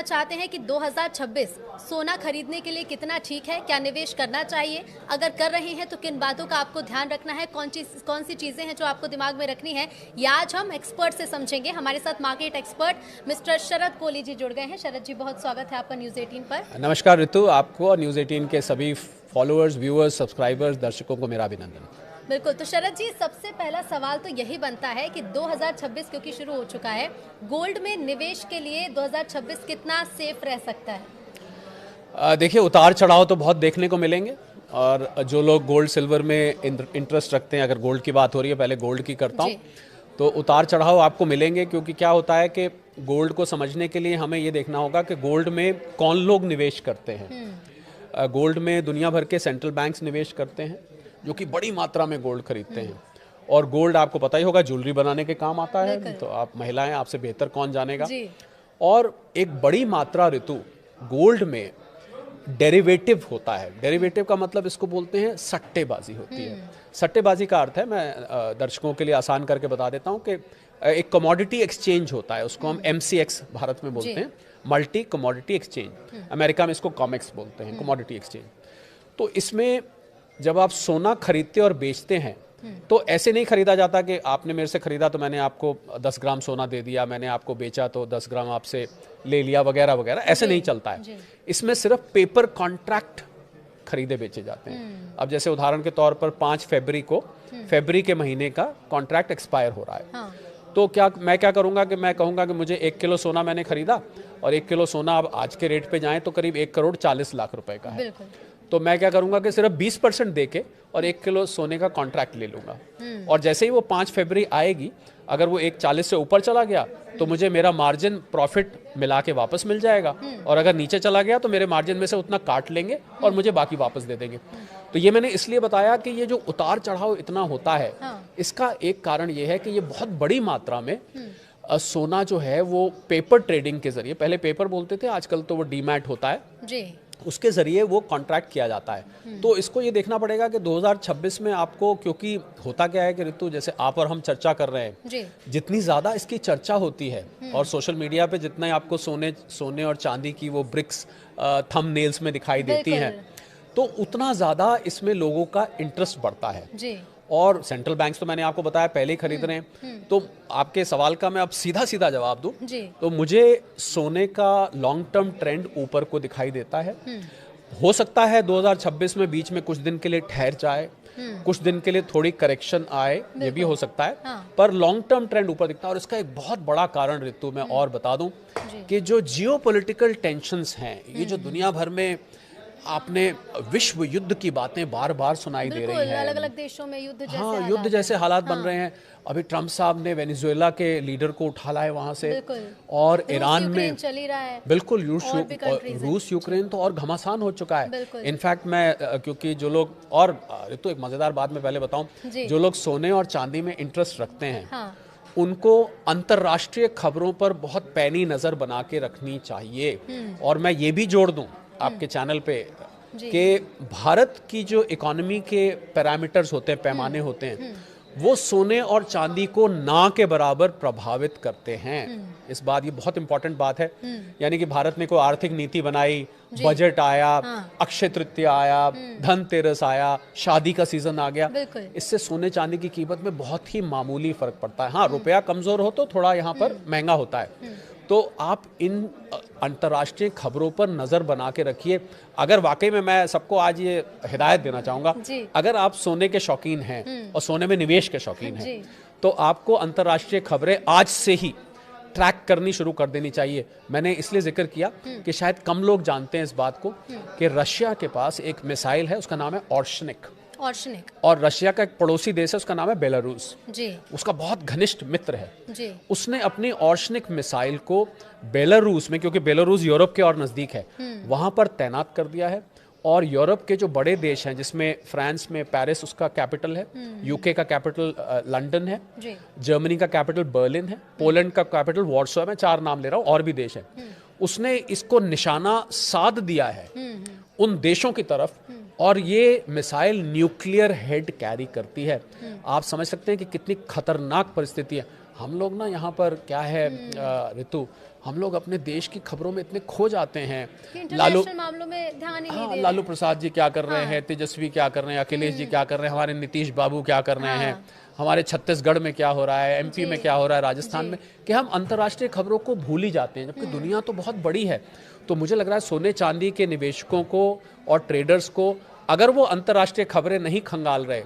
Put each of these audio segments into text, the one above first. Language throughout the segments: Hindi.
जानना चाहते हैं कि 2026 सोना खरीदने के लिए कितना ठीक है, क्या निवेश करना चाहिए, अगर कर रहे हैं तो किन बातों का आपको ध्यान रखना है, कौन सी चीजें हैं जो आपको दिमाग में रखनी है, ये आज हम एक्सपर्ट से समझेंगे। हमारे साथ मार्केट एक्सपर्ट मिस्टर शरद कोहली जी जुड़ गए हैं। शरद जी, बहुत स्वागत है आपका न्यूज 18 पर। नमस्कार ऋतु, आपको और न्यूज 18 के सभी फॉलोअर्स, व्यूअर्स, सब्सक्राइबर्स, दर्शकों को मेरा अभिनंदन। बिल्कुल, तो शरद जी, सबसे पहला सवाल तो यही बनता है कि 2026 क्योंकि शुरू हो चुका है, गोल्ड में निवेश के लिए 2026 कितना सेफ रह सकता है? देखिए, उतार चढ़ाव तो बहुत देखने को मिलेंगे और जो लोग गोल्ड सिल्वर में इंटरेस्ट रखते हैं, अगर गोल्ड की बात हो रही है, पहले गोल्ड की करता हूँ, तो उतार चढ़ाव आपको मिलेंगे। क्योंकि क्या होता है कि गोल्ड को समझने के लिए हमें ये देखना होगा कि गोल्ड में कौन लोग निवेश करते हैं। गोल्ड में दुनिया भर के सेंट्रल बैंक्स निवेश करते हैं जो कि बड़ी मात्रा में गोल्ड खरीदते हैं। और गोल्ड आपको पता ही होगा ज्वेलरी बनाने के काम आता है, तो आप महिलाएं, आपसे बेहतर कौन जानेगा। और एक बड़ी मात्रा ऋतु गोल्ड में डेरिवेटिव होता है। डेरिवेटिव का मतलब इसको बोलते हैं सट्टेबाजी होती है। सट्टेबाजी का अर्थ है, मैं दर्शकों के लिए आसान करके बता देता हूँ कि एक कमोडिटी एक्सचेंज होता है, उसको हम MCX भारत में बोलते हैं, मल्टी कमोडिटी एक्सचेंज। अमेरिका में इसको कॉमेक्स बोलते हैं, कमोडिटी एक्सचेंज। तो इसमें जब आप सोना खरीदते और बेचते हैं तो ऐसे नहीं खरीदा जाता कि आपने मेरे से खरीदा तो मैंने आपको 10 ग्राम सोना दे दिया, मैंने आपको बेचा तो 10 ग्राम आपसे ले लिया, वगैरह वगैरह। ऐसे नहीं चलता है। इसमें सिर्फ पेपर कॉन्ट्रैक्ट खरीदे बेचे जाते हैं। अब जैसे उदाहरण के तौर पर 5 फरवरी को, फरवरी के महीने का कॉन्ट्रैक्ट एक्सपायर हो रहा है। तो मैं क्या करूंगा कि मैं कहूंगा कि मुझे 1 किलो सोना मैंने खरीदा और 1 किलो सोना अब आज के रेट पे जाए तो करीब 1,40,00,000 रुपए का है। तो मैं क्या करूंगा कि सिर्फ 20% देके और 1 किलो सोने का कॉन्ट्रैक्ट ले लूंगा। और जैसे ही वो 5 फरवरी आएगी, अगर वो 1,40 से ऊपर चला गया तो मुझे मेरा मार्जिन प्रॉफिट मिला के वापस मिल जाएगा, और अगर नीचे चला गया तो मेरे मार्जिन में से उतना काट लेंगे और मुझे बाकी वापस दे देंगे। तो ये मैंने इसलिए बताया कि ये जो उतार चढ़ाव इतना होता है, इसका एक कारण ये है कि ये बहुत बड़ी मात्रा में सोना जो है वो पेपर ट्रेडिंग के जरिए, पहले पेपर बोलते थे, आजकल तो वो डीमैट होता है जी, उसके जरिए वो कॉन्ट्रैक्ट किया जाता है। तो इसको ये देखना पड़ेगा कि 2026 में आपको, क्योंकि होता क्या है कि ऋतु, जैसे आप और हम चर्चा कर रहे हैं, जितनी ज्यादा इसकी चर्चा होती है और सोशल मीडिया पे जितना आपको सोने और चांदी की वो ब्रिक्स थंबनेल्स में दिखाई देती हैं, तो उतना ज्यादा इसमें लोगों का इंटरेस्ट बढ़ता है जी। और सेंट्रल बैंक्स तो मैंने आपको बताया पहले ही खरीद रहे हैं। तो आपके सवाल का मैं अब सीधा सीधा जवाब दूं तो मुझे सोने का लॉन्ग टर्म ट्रेंड ऊपर को दिखाई देता है। हो सकता है 2026 में बीच में कुछ दिन के लिए ठहर जाए, कुछ दिन के लिए थोड़ी करेक्शन आए, ये भी हो सकता है। पर लॉन्ग टर्म ट्रेंड ऊपर दिखता है। और इसका एक बहुत बड़ा कारण ऋतु मैं और बता दूं कि जो जियोपॉलिटिकल टेंशंस हैं, ये जो दुनिया भर में आपने विश्व युद्ध की बातें बार बार सुनाई दे रही हैं, अलग अलग देशों में युद्ध जैसे युद्ध जैसे हालात बन रहे हैं। अभी ट्रम्प साहब ने वेनेजुएला के लीडर को उठा लाया वहां से, और ईरान में चल ही रहा है। बिल्कुल, रूस यूक्रेन तो और घमासान हो चुका है। इनफैक्ट मैं, क्योंकि जो लोग, और तो एक मजेदार बात मैं पहले बताऊं, जो लोग सोने और चांदी में इंटरेस्ट रखते हैं उनको अंतरराष्ट्रीय खबरों पर बहुत पैनी नजर बना के रखनी चाहिए। और मैं ये भी जोड़ दूं आपके चैनल पे कि भारत की जो इकोनॉमी के पैरामीटर्स होते हैं, पैमाने होते हैं, वो सोने और चांदी को ना के बराबर प्रभावित करते हैं। इस बात, ये बहुत इंपॉर्टेंट बात है। यानी कि भारत ने कोई आर्थिक नीति बनाई, बजट आया, अक्षय तृतीया आया, धनतेरस आया, शादी का सीजन आ गया, इससे सोने चांदी की कीमत में बहुत ही मामूली फर्क पड़ता है। हाँ, रुपया कमजोर हो तो थोड़ा यहाँ पर महंगा होता है। तो आप इन अंतर्राष्ट्रीय खबरों पर नजर बना के रखिए। अगर वाकई में, मैं सबको आज ये हिदायत देना चाहूंगा, अगर आप सोने के शौकीन हैं और सोने में निवेश के शौकीन हैं, तो आपको अंतर्राष्ट्रीय खबरें आज से ही ट्रैक करनी शुरू कर देनी चाहिए। मैंने इसलिए जिक्र किया कि शायद कम लोग जानते हैं इस बात को कि रशिया के पास एक मिसाइल है, उसका नाम है ऑर्शनिक। और रशिया का एक पड़ोसी देश है, उसका नाम है बेलारूस जी। उसका बहुत घनिष्ठ मित्र है जी। उसने अपनी ऑर्शनिक मिसाइल को बेलारूस में, क्योंकि बेलारूस यूरोप के और नजदीक है, वहां पर तैनात कर दिया है। और यूरोप के जो बड़े देश हैं, जिसमें फ्रांस में पेरिस उसका कैपिटल है, यूके का कैपिटल लंदन है, जर्मनी का कैपिटल बर्लिन है, पोलैंड का कैपिटल वॉर्सो है, मैं 4 नाम ले रहा हूँ, और भी देश हैं, उसने इसको निशाना साध दिया है उन देशों की तरफ। और ये मिसाइल न्यूक्लियर हेड कैरी करती है। आप समझ सकते हैं कि कितनी खतरनाक परिस्थिति है। हम लोग ना यहाँ पर क्या है ऋतु, हम लोग अपने देश की खबरों में इतने खो जाते हैं। कि इंटरनेशनल मामलों में ध्यान ही नहीं दे रहे। लालू प्रसाद जी क्या कर रहे हैं, तेजस्वी क्या कर रहे हैं, अखिलेश जी क्या कर रहे हैं, हमारे नीतीश बाबू क्या कर रहे हैं, हमारे छत्तीसगढ़ में क्या हो रहा है, एमपी में क्या हो रहा है, राजस्थान में, कि हम अंतर्राष्ट्रीय खबरों को भूल ही जाते हैं, जबकि दुनिया तो बहुत बड़ी है। तो मुझे लग रहा है सोने चांदी के निवेशकों को और ट्रेडर्स को अगर वो अंतर्राष्ट्रीय खबरें नहीं खंगाल रहे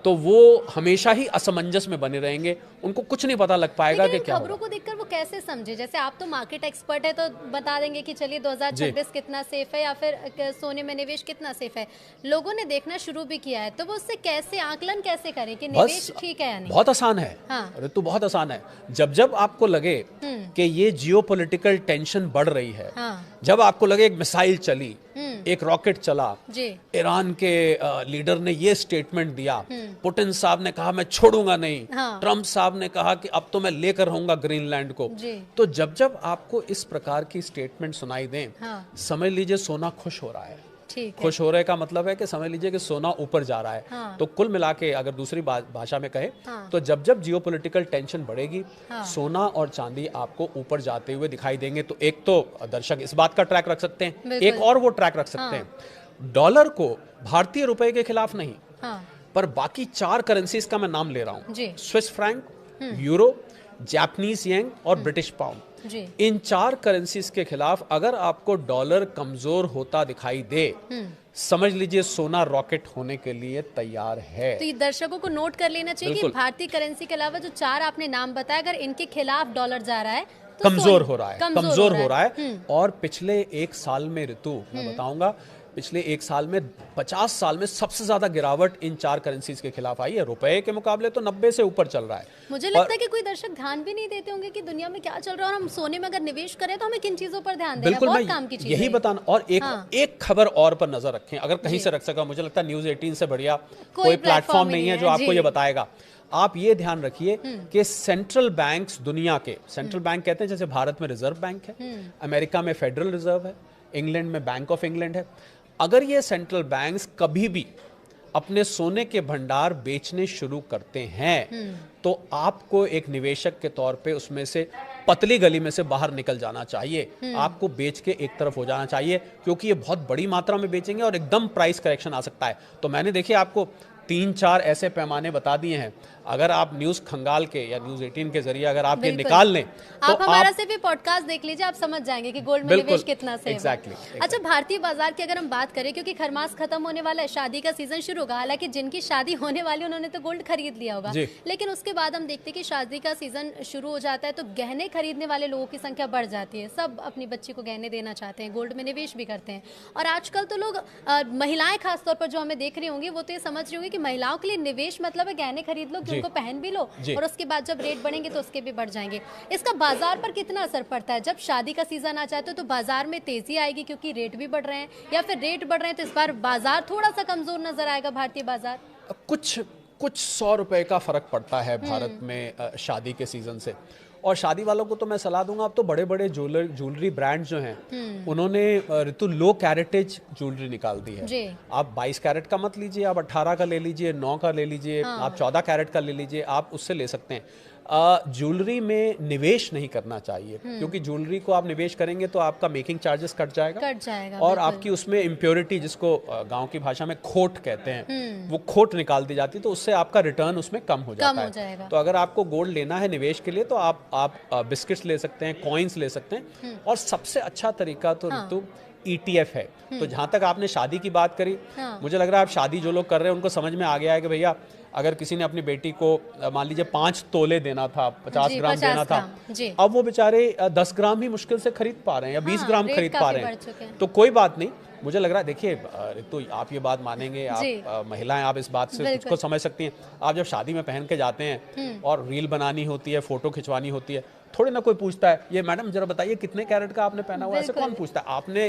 तो वो हमेशा ही असमंजस में बने रहेंगे, उनको कुछ नहीं पता लग पाएगा कि क्या खबरों को देखकर वो कैसे समझे। जैसे आप तो मार्केट एक्सपर्ट है तो बता देंगे कि चलिए 2026 कितना सेफ है या फिर सोने में निवेश कितना सेफ है। लोगों ने देखना शुरू भी किया है तो वो उससे कैसे आकलन कैसे करें कि निवेश ठीक है या नहीं? बहुत आसान है ऋतु, बहुत आसान है। जब जब आपको लगे कि ये जियोपॉलिटिकल टेंशन बढ़ रही है, जब आपको लगे एक मिसाइल चली, एक रॉकेट चला, ईरान के लीडर ने ये स्टेटमेंट दिया, पुतिन साहब ने कहा मैं छोड़ूंगा नहीं, ट्रंप साहब ने कहा कि अब तो मैं लेकर रहूंगा ग्रीनलैंड को, तो जब जब आपको इस प्रकार की स्टेटमेंट सुनाई दें, समझ लीजिए सोना खुश हो रहा है। खुश हो रहे का मतलब है कि समझ लीजिए कि सोना ऊपर जा रहा है। तो कुल मिला के अगर दूसरी भाषा में कहे तो जब जब जियोपॉलिटिकल टेंशन बढ़ेगी, सोना और चांदी आपको ऊपर जाते हुए दिखाई देंगे। तो एक तो दर्शक इस बात का ट्रैक रख सकते हैं, एक और वो ट्रैक रख सकते हैं, डॉलर को भारतीय रुपए के खिलाफ नहीं, पर बाकी 4 करेंसीज का मैं नाम ले रहा हूं, Swiss franc, euro, Japanese yen और ब्रिटिश पाउंड। इन 4 करेंसीज के खिलाफ अगर आपको डॉलर कमजोर होता दिखाई दे, समझ लीजिए सोना रॉकेट होने के लिए तैयार है। तो ये दर्शकों को नोट कर लेना चाहिए कि भारतीय करेंसी के अलावा जो 4 आपने नाम बताया, अगर इनके खिलाफ डॉलर जा रहा है तो कमजोर हो रहा है। और पिछले 1 साल में ऋतु मैं बताऊंगा, पिछले 1 साल में 50 साल में सबसे ज्यादा गिरावट इन 4 करेंसीज के खिलाफ आई है। रुपए के मुकाबले तो 90 से ऊपर चल रहा है। मुझे लगता है कि कोई दर्शक ध्यान भी नहीं देते होंगे कि दुनिया में क्या चल रहा है, और हम सोने में अगर निवेश करें तो हमें किन चीजों पर ध्यान देना है। बहुत काम की चीज यही बताना। और एक खबर और पर नजर रखें, अगर कहीं से रख सका, मुझे लगता है न्यूज 18 से बढ़िया कोई प्लेटफॉर्म नहीं है जो आपको ये बताएगा। आप ये ध्यान रखिए कि सेंट्रल बैंक्स दुनिया के, सेंट्रल बैंक कहते हैं जैसे भारत में रिजर्व बैंक है, अमेरिका में फेडरल रिजर्व है, इंग्लैंड में बैंक ऑफ इंग्लैंड है, अगर ये सेंट्रल बैंक्स कभी भी अपने सोने के भंडार बेचने शुरू करते हैं तो आपको एक निवेशक के तौर पे उसमें से पतली गली में से बाहर निकल जाना चाहिए। आपको बेच के एक तरफ हो जाना चाहिए, क्योंकि ये बहुत बड़ी मात्रा में बेचेंगे और एकदम प्राइस करेक्शन आ सकता है। तो मैंने देखिए आपको 3-4 ऐसे पैमाने बता दिए हैं। अगर आप न्यूज खंगाल के या न्यूज 18 के जरिए अगर आप ये निकाल लें तो आप हमारा सिर्फ पॉडकास्ट देख लीजिए, आप समझ जाएंगे कि गोल्ड में निवेश कितना सेफ है। अच्छा, भारतीय बाजार की अगर हम बात करें, क्योंकि खरमास खत्म होने वाला है, शादी का सीजन शुरू होगा। हालांकि जिनकी शादी होने वाली उन्होंने तो गोल्ड खरीद लिया होगा, लेकिन उसके बाद हम देखते हैं कि शादी का सीजन शुरू हो जाता है तो गहने खरीदने वाले लोगों की संख्या बढ़ जाती है। सब अपनी बच्ची को गहने देना चाहते हैं, गोल्ड में निवेश भी करते हैं। और आजकल तो लोग, महिलाएं खासतौर पर जो हमें देख रही होंगी, वो तो ये समझ रही होंगी कि महिलाओं के लिए निवेश मतलब है गहने खरीद लो कि उनको पहन भी लो, और उसके बाद जब रेट बढ़ेंगे तो उसके भी बढ़ जाएंगे। इसका बाजार पर कितना असर पड़ता है? जब शादी का सीजन आ जाता है तो बाजार में तेजी आएगी क्योंकि रेट भी बढ़ रहे हैं, या फिर रेट बढ़ रहे हैं तो इस बार बाजार थोड़ा सा कमजोर नजर आएगा भारतीय बाजार? कुछ 100 रुपए का फर्क पड़ता है भारत में शादी के सीजन से। और शादी वालों को तो मैं सलाह दूंगा, अब तो बड़े बड़े ज्वेलरी ब्रांड जो हैं उन्होंने ऋतु लो कैरेटेज ज्वेलरी निकाल दी है। आप 22 कैरेट का मत लीजिए, आप 18 का ले लीजिए, 9 का ले लीजिए, आप 14 कैरेट का ले लीजिए, आप उससे ले सकते हैं। ज्वेलरी में निवेश नहीं करना चाहिए, क्योंकि ज्वेलरी को आप निवेश करेंगे तो आपका मेकिंग चार्जेस कट जाएगा और आपकी उसमें इम्प्योरिटी, जिसको गांव की भाषा में खोट कहते हैं, वो खोट निकाल दी जाती है, तो उससे आपका रिटर्न उसमें कम हो जाता है। तो अगर आपको गोल्ड लेना है निवेश के लिए तो आप बिस्किट्स ले सकते हैं, कॉइन्स ले सकते हैं, और सबसे अच्छा तरीका तो ऋतु ETF है। तो जहां तक आपने शादी की बात करी, मुझे लग रहा है आप शादी जो लोग कर रहे हैं उनको समझ में आ गया है कि भैया अगर किसी ने अपनी बेटी को मान लीजिए 5 तोले देना था, 50 ग्राम देना था, अब वो बेचारे 10 ग्राम ही मुश्किल से खरीद पा रहे हैं या 20 ग्राम खरीद पा रहे हैं। तो कोई बात नहीं, मुझे लग रहा है, देखिए तो आप ये बात मानेंगे, आप महिलाएं, आप इस बात से कुछ समझ सकती हैं। आप जब शादी में पहन के जाते हैं और रील बनानी होती है, फोटो खिंचवानी होती है, थोड़ी ना कोई पूछता है ये मैडम जरा बताइए कितने कैरेट का आपने पहना हुआ, ऐसे कौन पूछता है? आपने